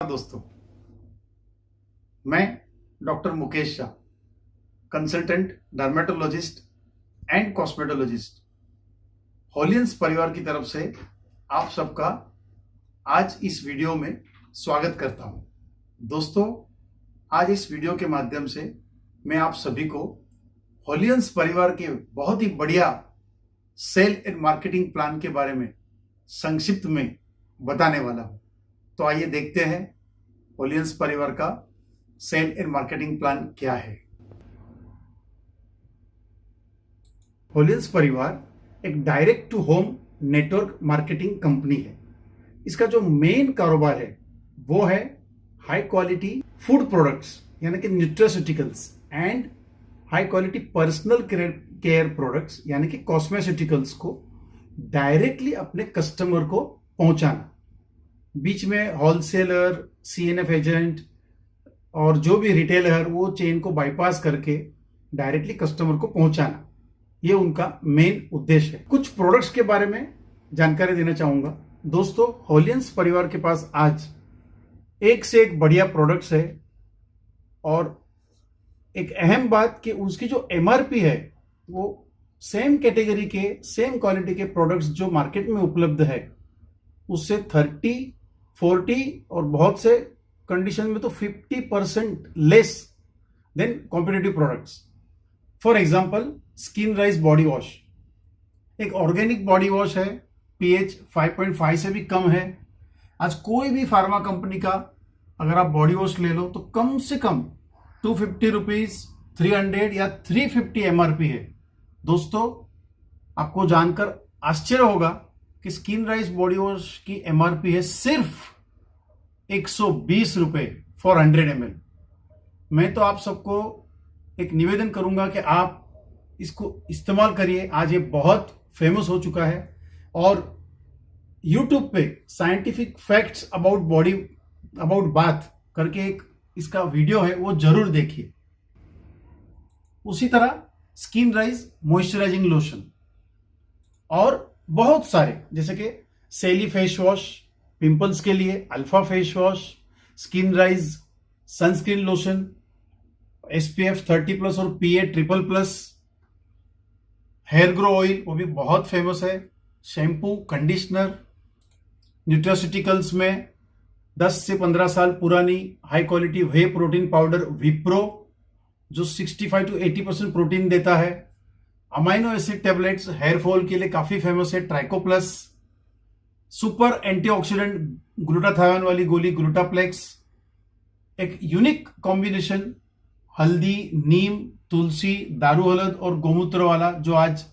दोस्तों, मैं doctor Mukesh Shah, consultant dermatologist and cosmetologist, हॉलियंस परिवार की तरफ से आप सबका आज इस वीडियो में स्वागत करता हूं। दोस्तों, आज इस वीडियो के माध्यम से मैं आप सभी को हॉलियंस परिवार के बहुत ही बढ़िया सेल एंड मार्केटिंग प्लान के बारे में संक्षिप्त में बताने वाला हूं। तो आइए देखते हैं हॉलियंस परिवार का सेल एंड मार्केटिंग प्लान क्या है। हॉलियंस परिवार एक direct to home network marketing company है। इसका जो मेन कारोबार है वो है हाई क्वालिटी फूड प्रोडक्ट्स यानी कि nutraceuticals and high quality personal care products यानी कि कॉस्मेटिकल्स को डायरेक्टली अपने कस्टमर को पहुंचाना। बीच में होलसेलर, सीएनएफ एजेंट और जो भी रिटेलर है वो चेन को बाईपास करके डायरेक्टली कस्टमर को पहुंचाना, ये उनका मेन उद्देश्य है। कुछ प्रोडक्ट्स के बारे में जानकारी देना चाहूंगा। दोस्तों, हॉलियंस परिवार के पास आज एक से एक बढ़िया प्रोडक्ट्स है और एक अहम बात कि उसकी जो एमआरपी है वो सेम कैटेगरी के सेम क्वालिटी के प्रोडक्ट्स जो मार्केट में उपलब्ध है उससे 30, 40 और बहुत से कंडीशन में तो 50% less than competitive products. For example, skin rise body wash एक ऑर्गेनिक बॉडी वॉश है, पीएच 5.5 से भी कम है। आज कोई भी फार्मा कंपनी का अगर आप बॉडी वॉश ले लो तो कम से कम 250 रुपीज, 300 या 350 एमआरपी है। दोस्तों, आपको जानकर आश्चर्य होगा कि स्किन राइज बॉडी वॉश की एमआरपी है सिर्फ 120 रुपए फॉर 100 ml। मैं तो आप सबको एक निवेदन करूंगा कि आप इसको इस्तेमाल करिए। आज ये बहुत फेमस हो चुका है और YouTube पे साइंटिफिक फैक्ट्स अबाउट बात करके एक इसका वीडियो है, वो जरूर देखिए। उसी तरह स्किन राइज मॉइस्चराइजिंग लोशन और बहुत सारे जैसे कि सेली फेस वॉश पिंपल्स के लिए, alpha face wash, skin rise sunscreen lotion, SPF 30+ और PA triple plus+, hair grow oil वो भी बहुत फेमस है, शैम्पू, कंडीशनर, न्यूट्रास्यूटिकल्स में 10 से 15 साल पुरानी high quality whey protein powder Wipro जो 65 to 80% प्रोटीन देता है। Amino acid tablets hair fall के लिए काफी फेमस है, tricho plus, super antioxidant glutathione वाली गोली ग्लूटाप्लेक्स, एक यूनिक कॉम्बिनेशन हल्दी, नीम, तुलसी, दारू हलद और गोमूत्र वाला जो आज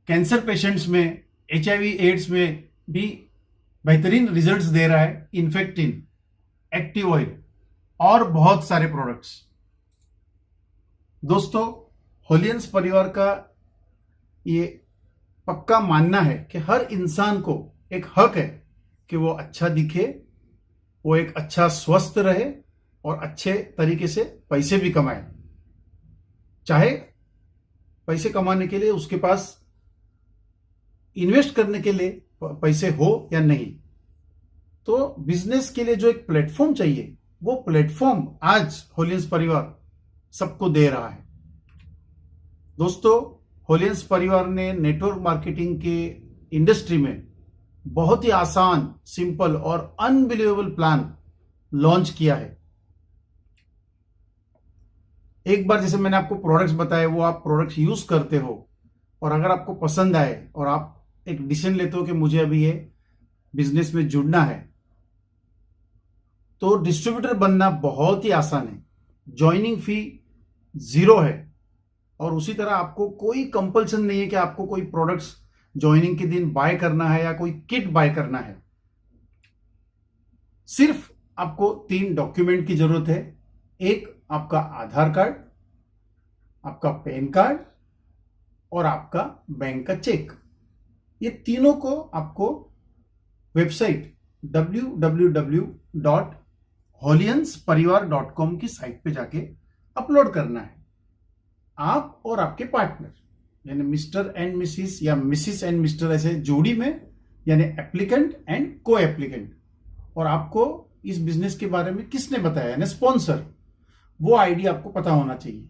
कैंसर पेशेंट्स में, HIV एड्स में भी बेहतरीन रिजल्ट्स दे रहा है, इन्फेक्टिन, एक्टिव ऑयल और बहुत सारे प्रोडक्ट्स। दोस्तों, हॉलियंस परिवार का ये पक्का मानना है कि हर इंसान को एक हक है कि वो अच्छा दिखे, वो एक अच्छा स्वस्थ रहे और अच्छे तरीके से पैसे भी कमाए। चाहे पैसे कमाने के लिए उसके पास इन्वेस्ट करने के लिए पैसे हो या नहीं, तो बिजनेस के लिए जो एक प्लेटफॉर्म चाहिए वो प्लेटफॉर्म आज हॉलियंस परिवार सबको दे रहा है। दोस्तों, हॉलियंस परिवार ने नेटवर्क मार्केटिंग के इंडस्ट्री में बहुत ही आसान, सिंपल और अनबिलीवेबल प्लान लॉन्च किया है। एक बार जैसे मैंने आपको प्रोडक्ट्स बताए वो आप प्रोडक्ट्स यूज करते हो और अगर आपको पसंद आए और आप एक डिसीजन लेते हो कि मुझे अभी ये बिजनेस में जुड़ना है, तो डिस्ट्रीब्यूटर बनना बहुत ही आसान है। ज्वाइनिंग फी 0 है और उसी तरह आपको कोई कंपल्सन नहीं है कि आपको कोई प्रोडक्ट्स ज्वाइनिंग के दिन बाय करना है या कोई किट बाय करना है। सिर्फ आपको 3 डॉक्यूमेंट की जरूरत है। एक आपका आधार कार्ड, आपका पैन कार्ड और आपका बैंक का चेक। ये तीनों को आपको वेबसाइट www.holiansparivar.com की साइट पे जाके अपलोड करना है। आप और आपके पार्टनर यानी मिस्टर एंड मिसिस या मिसिस एंड मिस्टर ऐसे जोड़ी में, यानी एप्लीकेंट एंड को एप्लीकेंट, और आपको इस बिजनेस के बारे में किसने बताया, यानी स्पॉन्सर, वो आईडी आपको पता होना चाहिए।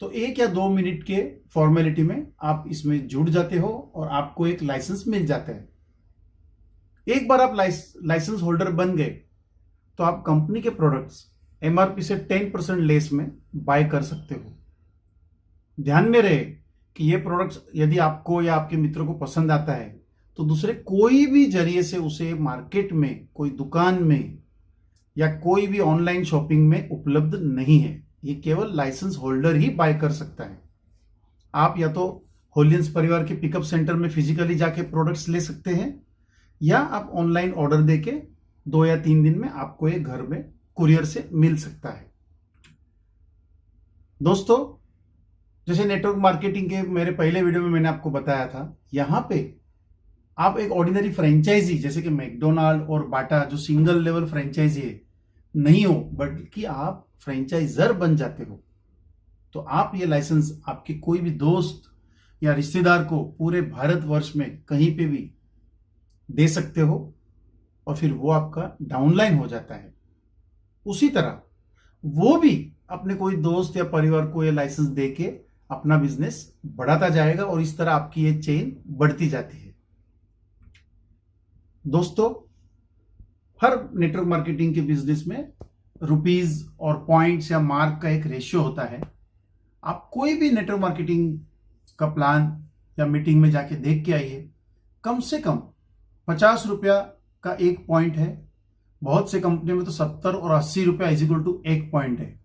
तो 1 या 2 मिनट के फॉर्मेलिटी में आप इसमें जुड़ जाते हो और आपको एक लाइसेंस मिल जाता है। एक बार आप लाइसेंस होल्डर बन गए तो आप कंपनी के प्रोडक्ट्स एमआरपी से 10% लेस में बाय कर सकते हो। ध्यान में रहे कि ये प्रोडक्ट्स यदि आपको या आपके मित्रों को पसंद आता है तो दूसरे कोई भी जरिए से उसे मार्केट में, कोई दुकान में या कोई भी ऑनलाइन शॉपिंग में उपलब्ध नहीं है। ये केवल लाइसेंस होल्डर ही बाय कर सकता है। आप या तो होलियंस परिवार के पिकअप सेंटर में फिजिकली जाके प्रोडक्ट्स ले सकते हैं या आप ऑनलाइन ऑर्डर देके 2 या 3 दिन में आपको ये घर में कुरियर से मिल सकता है। दोस्तों, जैसे नेटवर्क मार्केटिंग के मेरे पहले वीडियो में मैंने आपको बताया था, यहां पे आप एक ऑर्डिनरी फ्रेंचाइजी जैसे कि मैकडोनाल्ड और बाटा जो सिंगल लेवल फ्रेंचाइजी है नहीं हो, बल्कि आप फ्रेंचाइजर बन जाते हो। तो आप ये लाइसेंस आपके कोई भी दोस्त या रिश्तेदार को पूरे भारतवर्ष में कहीं पे भी दे सकते हो और फिर वो आपका डाउनलाइन हो जाता है। उसी तरह वो भी अपने कोई दोस्त या परिवार को ये लाइसेंस देके अपना बिजनेस बढ़ाता जाएगा और इस तरह आपकी ये चेन बढ़ती जाती है। दोस्तों, हर नेटवर्क मार्केटिंग के बिजनेस में रुपीज और पॉइंट्स या मार्क का एक रेशियो होता है। आप कोई भी नेटवर्क मार्केटिंग का प्लान या मीटिंग में जाके देख के आइए, कम से कम 50 रुपया का एक पॉइंट है। बहुत से कंपनी में तो 70 और 80 रुपया इज इक्वल टू एक पॉइंट है।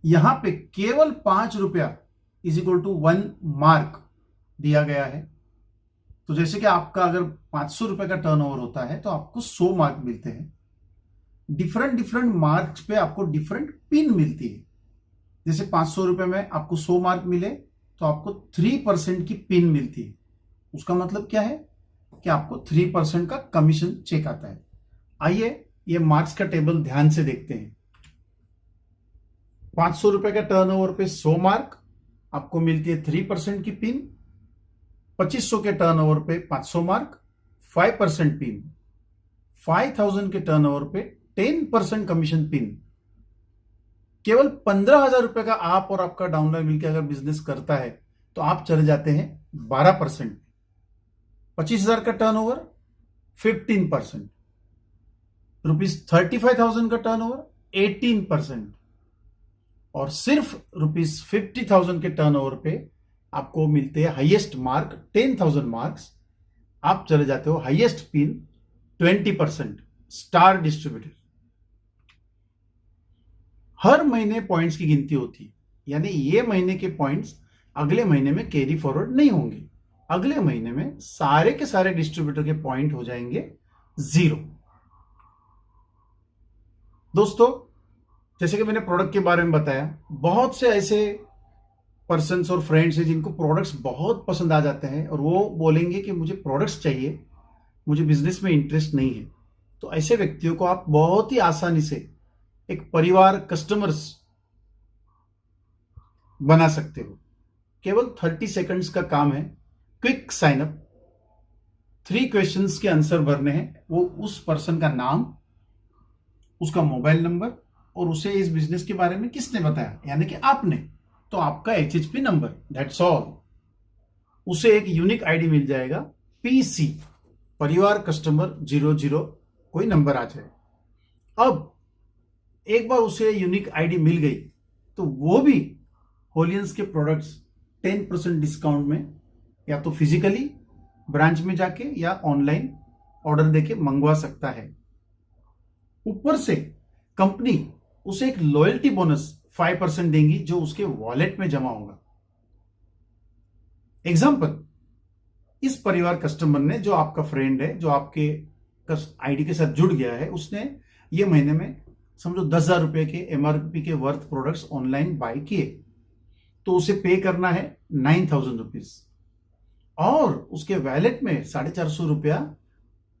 यहां पे केवल 5 रुपया इज इक्वल टू 1 मार्क दिया गया है। तो जैसे कि आपका अगर 500 रुपए का टर्नओवर होता है तो आपको 100 मार्क मिलते हैं। डिफरेंट मार्क्स पे आपको डिफरेंट पिन मिलती है। जैसे 500 रुपए में आपको 100 मार्क मिले तो आपको 3% की पिन मिलती है। उसका मतलब क्या है कि आपको 3% का कमीशन चेक आता है। आइए ये मार्क्स का टेबल ध्यान से देखते हैं। 500 रुपए का टर्नओवर पे 100 मार्क आपको मिलती है 3% की पिन। 2500 के टर्नओवर पे 500 मार्क 5% पिन। 5000 के टर्नओवर पे 10% कमीशन पिन। केवल 15,000 रुपए का आप और आपका डाउनलाइन मिलकर अगर बिजनेस करता है तो आप चले जाते हैं 12%। 25,000 का टर्नओवर 15%। ₹35,000 का टर्नओवर 18%। और सिर्फ ₹50,000 के टर्नओवर पे आपको मिलते हैं हाईएस्ट मार्क 10,000 मार्क्स। आप चले जाते हो हाईएस्ट पिन 20%, स्टार डिस्ट्रीब्यूटर। हर महीने पॉइंट्स की गिनती होती है, यानी ये महीने के पॉइंट्स अगले महीने में कैरी फॉरवर्ड नहीं होंगे। अगले महीने में सारे के सारे डिस्ट्रीब्यूटर के पॉइंट हो जाएंगे 0। दोस्तों, जैसे कि मैंने प्रोडक्ट के बारे में बताया, बहुत से ऐसे पर्सन्स और फ्रेंड्स हैं जिनको प्रोडक्ट्स बहुत पसंद आ जाते हैं और वो बोलेंगे कि मुझे प्रोडक्ट्स चाहिए, मुझे बिजनेस में इंटरेस्ट नहीं है। तो ऐसे व्यक्तियों को आप बहुत ही आसानी से एक परिवार कस्टमर्स बना सकते हो। केवल 30 सेकंड्स का काम है। क्विक साइन अप, 3 क्वेश्चंस के आंसर भरने हैं। वो उस पर्सन का नाम, उसका मोबाइल नंबर और उसे इस बिजनेस के बारे में किसने बताया, यानी कि आपने, तो आपका HHP नंबर, दैट्स ऑल। उसे एक यूनिक आईडी मिल जाएगा, PC, परिवार कस्टमर 00 कोई नंबर आ जाए। अब एक बार उसे यूनिक आईडी मिल गई तो वो भी होलियंस के प्रोडक्ट्स 10% डिस्काउंट में या तो फिजिकली ब्रांच में जाके या ऑनलाइन ऑर्डर देके मंगवा सकता है। ऊपर से कंपनी उसे एक लॉयल्टी बोनस 5% देंगी जो उसके वॉलेट में जमा होगा। एग्जाम्पल, इस परिवार कस्टमर ने, जो आपका फ्रेंड है, जो आपके आईडी के साथ जुड़ गया है, उसने ये महीने में समझो 10,000 रुपए के MRP के वर्थ प्रोडक्ट्स ऑनलाइन बाय किए, तो उसे पे करना है 9,000 रुपीज और उसके वैलेट में 450 रुपया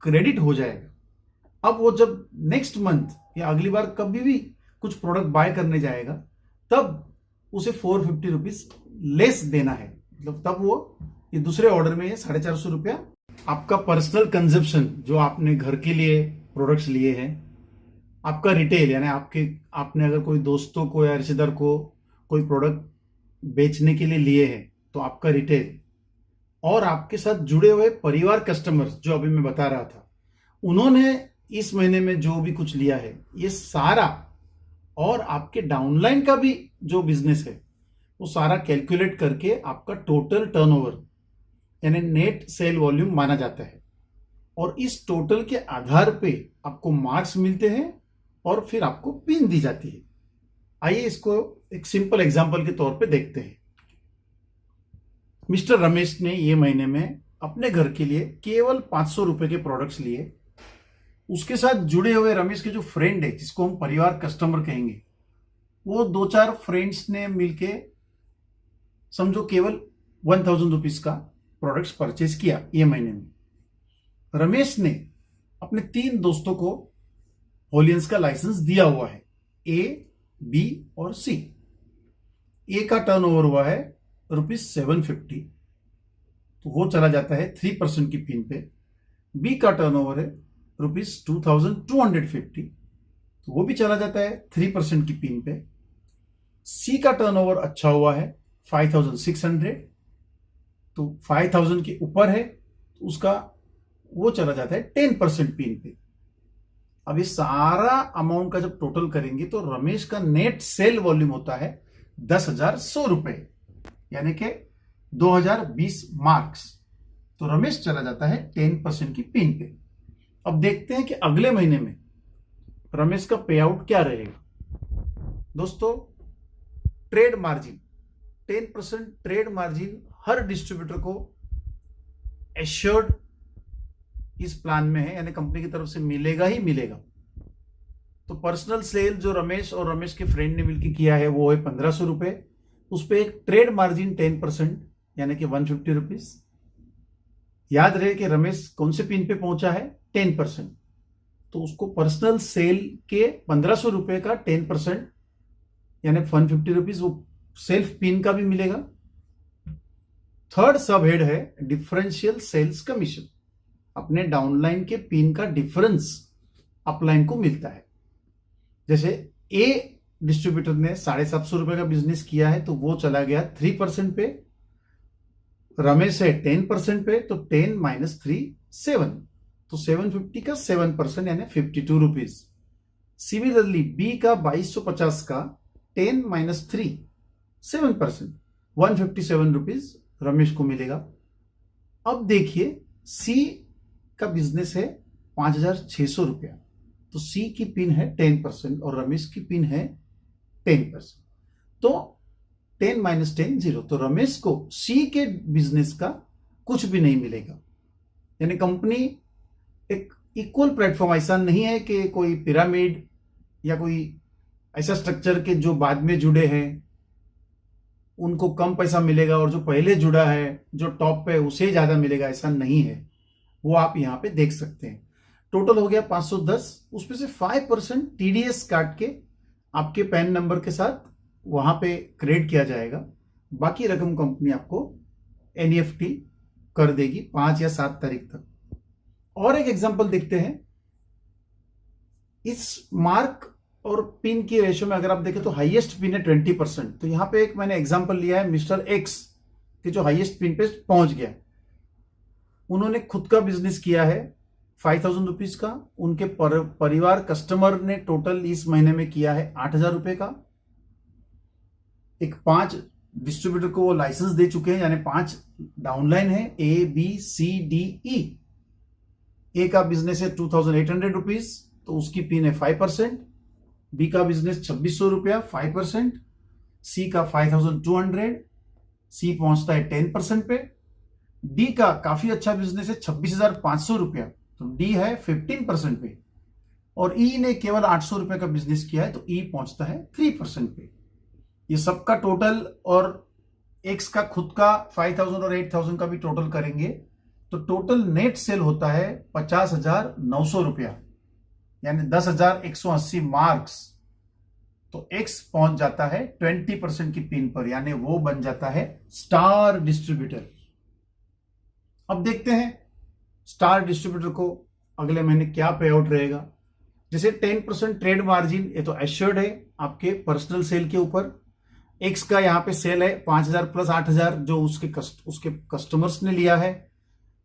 क्रेडिट हो जाएगा। अब वो जब नेक्स्ट मंथ या अगली बार कभी भी कुछ प्रोडक्ट बाय करने जाएगा तब उसे 450 रुपीज लेस देना है। मतलब तब वो ये दूसरे ऑर्डर में 450 रुपया आपका पर्सनल कंजप्शन, जो आपने घर के लिए प्रोडक्ट्स लिए हैं आपका रिटेल यानी आपने अगर कोई दोस्तों को या रिश्तेदार को कोई प्रोडक्ट बेचने के लिए लिए हैं तो आपका रिटेल, और आपके साथ जुड़े हुए परिवार कस्टमर्स जो अभी मैं बता रहा था, उन्होंने इस महीने में जो भी कुछ लिया है ये सारा, और आपके डाउनलाइन का भी जो बिजनेस है वो सारा कैलकुलेट करके आपका टोटल टर्नओवर यानी नेट सेल वॉल्यूम माना जाता है। और इस टोटल के आधार पे आपको मार्क्स मिलते हैं और फिर आपको पिन दी जाती है। आइए इसको एक सिंपल एग्जांपल के तौर पे देखते हैं। मिस्टर रमेश ने ये महीने में अपने घर के लिए केवल 500 रुपए के प्रोडक्ट्स लिए। उसके साथ जुड़े हुए रमेश के जो फ्रेंड है, जिसको हम परिवार कस्टमर कहेंगे, वो 2-4 फ्रेंड्स ने मिलके समझो केवल 1000 रुपीज का प्रोडक्ट्स परचेज किया ये महीने में। रमेश ने अपने 3 दोस्तों को होलियंस का लाइसेंस दिया हुआ है, ए, बी और सी। ए का टर्नओवर हुआ है ₹750, तो वो चला जाता है 3% की पिन पे। बी का टर्नओवर है ₹2250, तो वो भी चला जाता है 3% की पिन पे। सी का टर्नओवर अच्छा हुआ है 5600, तो 5000 के ऊपर है, तो उसका वो चला जाता है 10% पिन पे। अब ये सारा अमाउंट का जब टोटल करेंगे तो रमेश का नेट सेल वॉल्यूम होता है 10,100 रुपए, यानी कि 2020 मार्क्स। तो रमेश चला जाता है 10% की पिन पे। अब देखते हैं कि अगले महीने में रमेश का पे आउट क्या रहेगा। दोस्तों, ट्रेड मार्जिन 10% ट्रेड मार्जिन हर डिस्ट्रीब्यूटर को एश्योर्ड इस प्लान में है, यानी कंपनी की तरफ से मिलेगा ही मिलेगा। तो पर्सनल सेल जो रमेश और रमेश के फ्रेंड ने मिलकर किया है वो है 1500 रुपए। उस पर एक ट्रेड मार्जिन 10% यानी कि 150 रुपीज। याद रहे कि रमेश कौन से पिन पे पहुंचा है, 10%, तो उसको पर्सनल सेल के 1500 रुपए का 10% यानी 150 रुपीज वो सेल्फ पिन का भी मिलेगा। थर्ड सब हेड है डिफरेंशियल सेल्स कमीशन। अपने डाउनलाइन के पिन का डिफरेंस अपलाइन को मिलता है। जैसे ए डिस्ट्रीब्यूटर ने 750 रुपए का बिजनेस किया है तो वो चला गया 3% पे, रमेश है 10% पे, तो 10 माइनस 3 7, तो 750 का 7% यानी 52 रुपीज। सिमिलरली बी का 2250 का 10 माइनस 3 7%, 157 रुपीज रमेश को मिलेगा। अब देखिए सी का बिजनेस है 5600 रुपया, तो सी की पिन है 10% और रमेश की पिन है 10%, तो 10 माइनस 10 0, तो रमेश को सी के बिजनेस का कुछ भी नहीं मिलेगा। यानी कंपनी एक इक्वल प्लेटफॉर्म, ऐसा नहीं है कि कोई पिरामिड या कोई ऐसा स्ट्रक्चर के जो बाद में जुड़े हैं उनको कम पैसा मिलेगा और जो पहले जुड़ा है जो टॉप पे उसे ज्यादा मिलेगा, ऐसा नहीं है। वो आप यहां पे देख सकते हैं। टोटल हो गया 510, उसमें से 5% टीडीएस काट के आपके पैन नंबर के साथ वहां पे क्रेडिट किया जाएगा। बाकी रकम कंपनी आपको एनईएफटी कर देगी 5 या 7 तारीख तक। और एक एग्जांपल देखते हैं। इस मार्क और पिन की रेशियो में अगर आप देखें तो हाईएस्ट पिन है 20%। तो यहां पे एक मैंने एग्जांपल लिया है मिस्टर एक्स कि जो हाईएस्ट पिन पे पहुंच गया। उन्होंने खुद का बिजनेस किया है 5000 रुपीज का। उनके परिवार कस्टमर ने टोटल इस महीने में किया है 8000 रुपए का। एक 5 डिस्ट्रीब्यूटर को वो लाइसेंस दे चुके हैं, यानी 5 डाउनलाइन है, A B C D E. ए का बिजनेस है 2800 रुपीज, तो उसकी पिन है 5%। बी का बिजनेस 2600 रुपया 5%। सी का 5200, सी पहुंचता है 10% पे। डी का काफी अच्छा बिजनेस है 26,500 रुपया, तो डी है 15% पे। और ई ने केवल 800 रुपए का बिजनेस किया है, तो ई पहुंचता है 3% पे। ये सबका टोटल और एक्स का खुद का 5000 और 8000 का भी टोटल करेंगे तो टोटल नेट सेल होता है 50,900 रुपया, यानी 10,180 मार्क्स। तो एक्स पहुंच जाता है 20% की पिन पर, यानी वो बन जाता है स्टार डिस्ट्रीब्यूटर। अब देखते हैं स्टार डिस्ट्रीब्यूटर को अगले महीने क्या पे आउट रहेगा। जैसे 10% ट्रेड मार्जिन, ये तो एश्योर्ड है आपके पर्सनल सेल के ऊपर। एक्स का यहाँ पे सेल है 5,000 प्लस 8,000 जो उसके कस्टमर्स ने लिया है,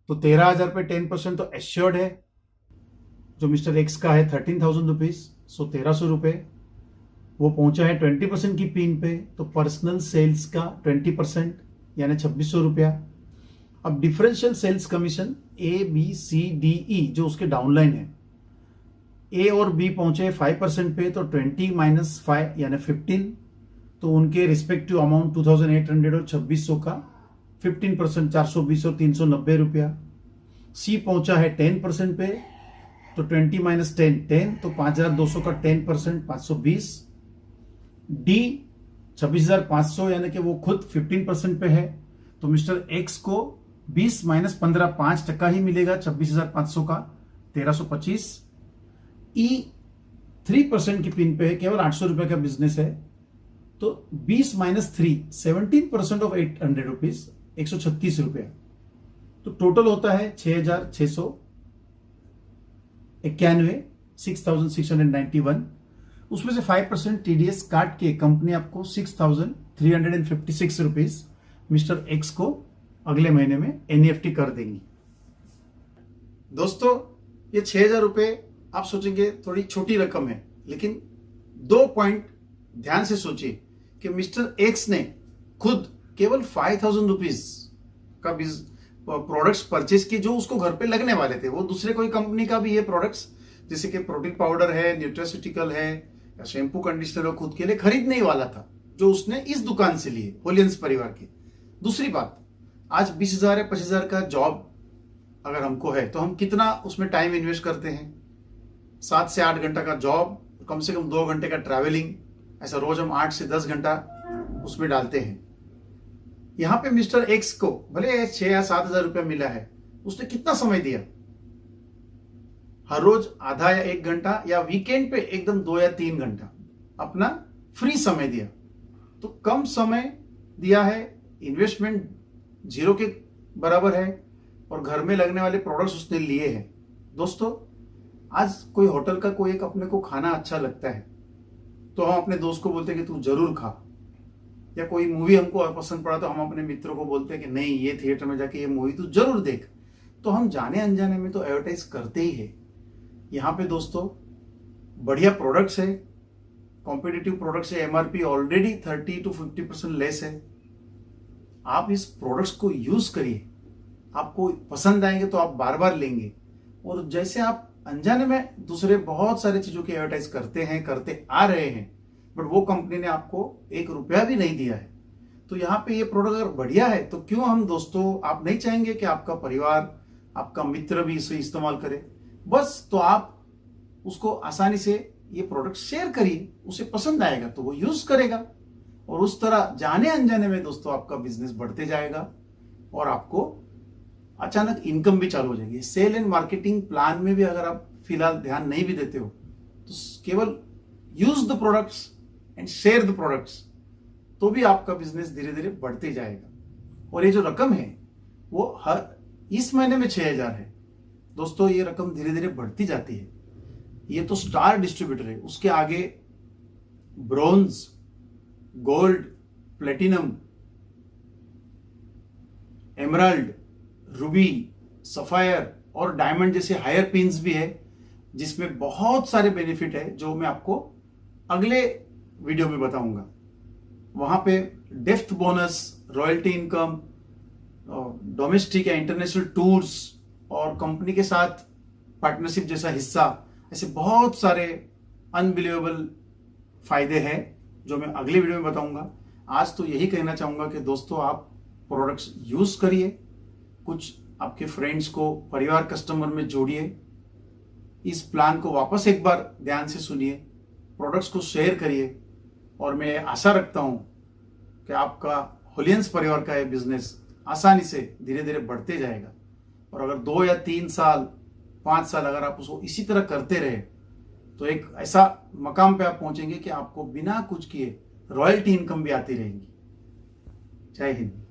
तो 13,000 पे 10% तो एश्योर्ड है। जो मिस्टर एक्स का है 13,000 रुपीज, सो 1,300 रुपये, वो पहुंचा है 20% की पिन पे, तो पर्सनल सेल्स का 20% यानी 2,600 रुपया। अब डिफरेंशियल सेल्स कमीशन ABCDE जो उसके डाउनलाइन है, ए और बी पहुंचे 5% पे, तो 20 माइनस 5 यानी 15, तो उनके रिस्पेक्टिव अमाउंट 2,800 और 2,600 का 15%, 420 और 390 रुपया। सी पहुंचा है 10% पे, तो 20 माइनस 10 10, तो 5,200 का 10% 520। डी 26,500 यानी कि वो खुद 15% पे है, तो मिस्टर एक्स को 20 माइनस 15 5% ही मिलेगा, 26,500 का 1,325। ई 3% की पिन पे है, केवल 800 रुपए का बिजनेस है, तो 20 माइनस 3 17% ऑफ 800 रुपीज, 136 रुपये, तो टोटल होता है 6,691, 6,691। उसमें से 5% TDS काट के कंपनी आपको 6,356 रुपीज मिस्टर एक्स को अगले महीने में NEFT कर देंगी। दोस्तों, ये 6,000 रुपये आप सोचेंगे थोड़ी छोटी रकम है, लेकिन 2 पॉइंट ध्यान से सोचिए कि मिस्टर एक्स ने खुद केवल 5,000 रुपीज का प्रोडक्ट्स परचेज किए जो उसको घर पे लगने वाले थे। वो दूसरे कोई कंपनी का भी ये प्रोडक्ट्स जैसे कि प्रोटीन पाउडर है, न्यूट्रास्यूटिकल है या शैम्पू कंडीशनर खुद के लिए खरीदने ही वाला था, जो उसने इस दुकान से लिए, होलियंस परिवार के। दूसरी बात, आज 20,000 या 25,000 का जॉब अगर हमको है तो हम कितना उसमें टाइम इन्वेस्ट करते हैं? 7 से 8 घंटा का जॉब, कम से कम 2 घंटे का ट्रैवलिंग, ऐसा रोज हम 8 से 10 घंटा उसमें डालते हैं। यहां पे मिस्टर एक्स को भले 6 या 7,000 रुपया मिला है, उसने कितना समय दिया? हर रोज आधा या 1 घंटा, या वीकेंड पे एकदम 2 या 3 घंटा अपना फ्री समय दिया। तो कम समय दिया है, इन्वेस्टमेंट 0 के बराबर है, और घर में लगने वाले प्रोडक्ट्स उसने लिए हैं। दोस्तों, आज कोई होटल का कोई एक अपने को खाना अच्छा लगता है तो हम अपने दोस्त को बोलते हैं कि तू जरूर खा, या कोई मूवी हमको पसंद पड़ा तो हम अपने मित्रों को बोलते हैं कि नहीं, ये थिएटर में जाके ये मूवी तू जरूर देख। तो हम जाने अनजाने में तो एडवर्टाइज करते ही है। यहाँ पे दोस्तों बढ़िया प्रोडक्ट्स है, कॉम्पिटिटिव प्रोडक्ट्स है, MRP ऑलरेडी 30 to 50% लेस है। आप इस प्रोडक्ट्स को यूज करिए, आपको पसंद आएंगे तो आप बार बार लेंगे। और जैसे आप अनजाने में दूसरे बहुत सारे चीजों की एडवर्टाइज करते आ रहे हैं, बट वो कंपनी ने आपको 1 रुपया भी नहीं दिया है, तो यहाँ पे ये प्रोडक्ट अगर बढ़िया है तो क्यों हम दोस्तों, आप नहीं चाहेंगे कि आपका परिवार, आपका मित्र भी इसे इस्तेमाल करे? बस तो आप उसको आसानी से ये प्रोडक्ट शेयर करिए, उसे पसंद आएगा तो वो यूज करेगा, और उस तरह जाने अनजाने में दोस्तों आपका बिजनेस बढ़ते जाएगा और आपको अचानक इनकम भी चालू हो जाएगी। सेल एंड मार्केटिंग प्लान में भी अगर आप फिलहाल ध्यान नहीं भी देते हो तो केवल use the products and share the products, तो भी आपका बिजनेस धीरे धीरे बढ़ते जाएगा। और ये जो रकम है वो हर इस महीने में 6,000 है दोस्तों, ये रकम धीरे धीरे बढ़ती जाती है। ये तो स्टार डिस्ट्रीब्यूटर है, उसके आगे bronze, gold, platinum, emerald, Ruby, sapphire और डायमंड जैसे हायर पिन्स भी है, जिसमें बहुत सारे बेनिफिट है जो मैं आपको अगले वीडियो में बताऊंगा। वहां पे डेफ्ट बोनस, रॉयल्टी इनकम, डोमेस्टिक या इंटरनेशनल टूर्स और कंपनी के साथ पार्टनरशिप जैसा हिस्सा, ऐसे बहुत सारे अनबिलीवेबल फायदे हैं जो मैं अगले वीडियो में बताऊंगा। आज तो यही कहना चाहूंगा कि दोस्तों आप प्रोडक्ट्स यूज करिए, कुछ आपके फ्रेंड्स को, परिवार, कस्टमर में जोड़िए, इस प्लान को वापस एक बार ध्यान से सुनिए, प्रोडक्ट्स को शेयर करिए, और मैं आशा रखता हूं कि आपका होलियंस परिवार का ये बिजनेस आसानी से धीरे धीरे बढ़ते जाएगा। और अगर 2 या 3 साल, 5 साल अगर आप उसको इसी तरह करते रहे तो एक ऐसा मकाम पे आप पहुंचेंगे कि आपको बिना कुछ किए रॉयल्टी इनकम भी आती रहेगी। जय हिंद।